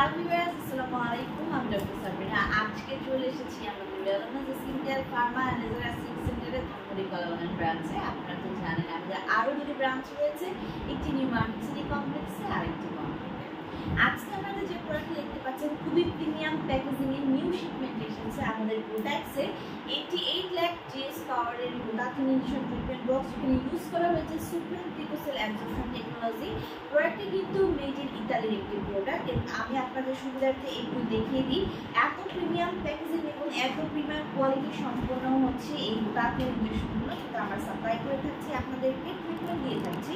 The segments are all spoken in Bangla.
হ্যালো ভিউয়ার্স, আসসালামু আলাইকুম। আমি ডক্টর সাবিনা। আজকে চলে এসেছি আমাদের wellness skin care pharma and laser assist সেন্টারের ধানমন্ডি কলোনি ব্রাঞ্চে। আপনারা তো জানেন আমাদের আরও দুটি ব্রাঞ্চ রয়েছে, একটি নিউ মার্কেট সিটি কমপ্লেক্সে আর একটি কমপ্লেক্সে। আজকে আমাদের যে প্রোডাক্টটি দেখতে পাচ্ছেন খুবই প্রিমিয়াম প্যাকেজিংয়ে নিউ শিপমেন্ট এসেছে আমাদের প্রোডাক্টসের 88 লাখ জিএস পাওয়ারের গ্লুটাথিন ইনজেকশন ট্রিটমেন্ট বক্স। এখানে ইউজ করা হয়েছে সুপ্রিম গ্লিকোসেল অ্যাবজর্পশন টেকনোলজি। প্রোডাক্টটি কিন্তু মেড ইন ইতালির একটি প্রোডাক্ট। আমি আপনাদের সুবিধার্থে একটু দেখিয়ে দিই। এত প্রিমিয়াম প্যাকেজিং এবং এত প্রিমিয়াম কোয়ালিটি সম্পন্ন হচ্ছে এই গ্লুটাথিন ইনজেকশনগুলো, সেটা আমরা সাপ্লাই করে থাকছি, আপনাদেরকে ট্রিটমেন্ট দিয়ে থাকছি।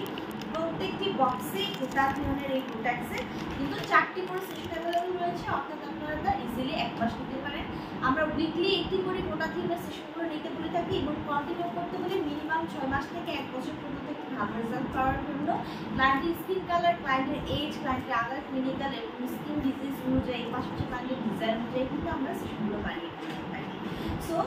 প্রত্যেকটি বক্সে গ্লুটাথিনের এই প্রোডাক্টসে কিন্তু 4টি করে সেশন অ্যাভেলেবল রয়েছে, অর্থাৎ আপনারা তা ইজিলি এক মাস নিতে পারেন। আমরা উইকলি একটি করে গ্লুটাথিনের সেশনগুলো নিতে বলে থাকি এবং কন্টিনিউ করতে হলে মিনিমাম 6 মাস থেকে 1 বছর পর্যন্ত একটি ভালো রেজাল্ট পাওয়ার জন্য ক্লায়েন্টের স্কিন কালার, ক্লায়েন্টের এজ, ক্লায়েন্টের আদার ক্লিনিক্যাল এবং স্কিন ডিজিজ অনুযায়ী, পাশাপাশি ক্লায়েন্টের ডিজাইন অনুযায়ী কিন্তু আমরা সেশনগুলো বানিয়ে থাকি। সো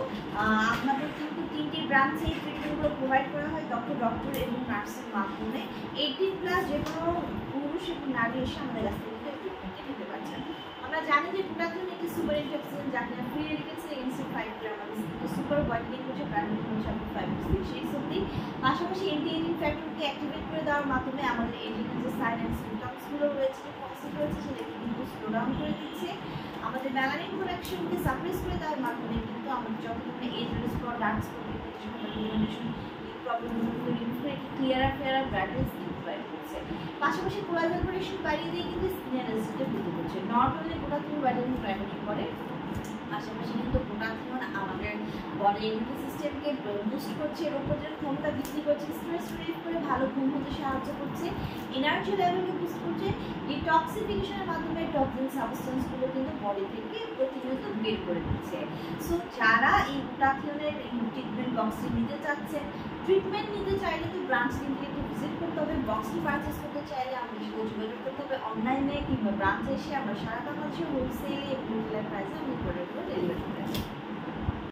আপনাদের কিন্তু 3টি ব্রাঞ্চে এই ট্রিটমেন্টগুলো প্রোভাইড করা হয় ডক্টর এবং নার্সের মাধ্যমে। 18+ যে কোনো পুরুষ এবং নারী এসে আমাদের কাছ থেকে ট্রিটমেন্টটি নিতে পারছেন। আমরা জানি যে গ্লুটাথিন একটি সুপার অ্যান্টিঅক্সিডেন্ট, যাকে ফ্রি রেডিকেলস এগেইনস্ট 5 গ্রাম আমাদের সুপার হোয়াইটেনিং করছে, প্রাইমারি হচ্ছে 5 to 6 shades অবধি। পাশাপাশি অ্যান্টি এজিং ফ্যাক্টরকে অ্যাক্টিভেট করে দেওয়ার মাধ্যমে আমাদের এজিং যে সাইন অ্যান্ড সিমটমসগুলো রয়েছে, যে কনসেপ্ট রয়েছে, সেটাকে কিন্তু স্লো ডাউন করে দিচ্ছে। আমাদের মেলানিন প্রোডাকশনকে সাপ্রেস করে দেওয়ার মাধ্যমে কিন্তু আমাদের যত ধরনের age spot, dark spot, pigmentation এই প্রবলেমগুলো রিমুভ করে একটি ক্লিয়ার ব্রাইটার স্কিন প্রোভাইড করছে। পাশাপাশি কোলাজেন প্রোডাকশন বাড়িয়ে দিয়ে কিন্তু স্কিনের রেজিস্ট্যান্স বৃদ্ধি করছে। Not only glutathione vitamin primary করে, পাশাপাশি কিন্তু গ্লুটাথিন আমাদের বডি ইমিউন সিস্টেমকে বুস্ট করছে, রোগ প্রতিরোধ ক্ষমতা বৃদ্ধি করছে, স্ট্রেস রিলিফ করে ভালো ঘুম হতে সাহায্য করছে, এনার্জি লেভেলকে বুস্ট করছে। ডিটক্সিফিকেশনের মাধ্যমে টক্সিন সাবস্টেন্সগুলো কিন্তু বডি থেকে প্রতিনিয়ত বের করে দিচ্ছে। সো যারা এই গ্লুটাথিনের ট্রিটমেন্ট বক্সটি নিতে চাচ্ছেন, ট্রিটমেন্ট নিতে চাইলে তো ব্রাঞ্চ লিঙ্কে একটু ভিজিট করতে হবে। বক্সটি পারচেস করতে চাইলে আমাদের সাথে যোগাযোগ করতে হবে অনলাইনে কিংবা ব্রাঞ্চে এসে। আমরা সারা বাংলাদেশে হোলসেলে এবং রিটেল প্রাইসে আমাদের প্রোডাক্টগুলো ডেলিভারি করে থাকি।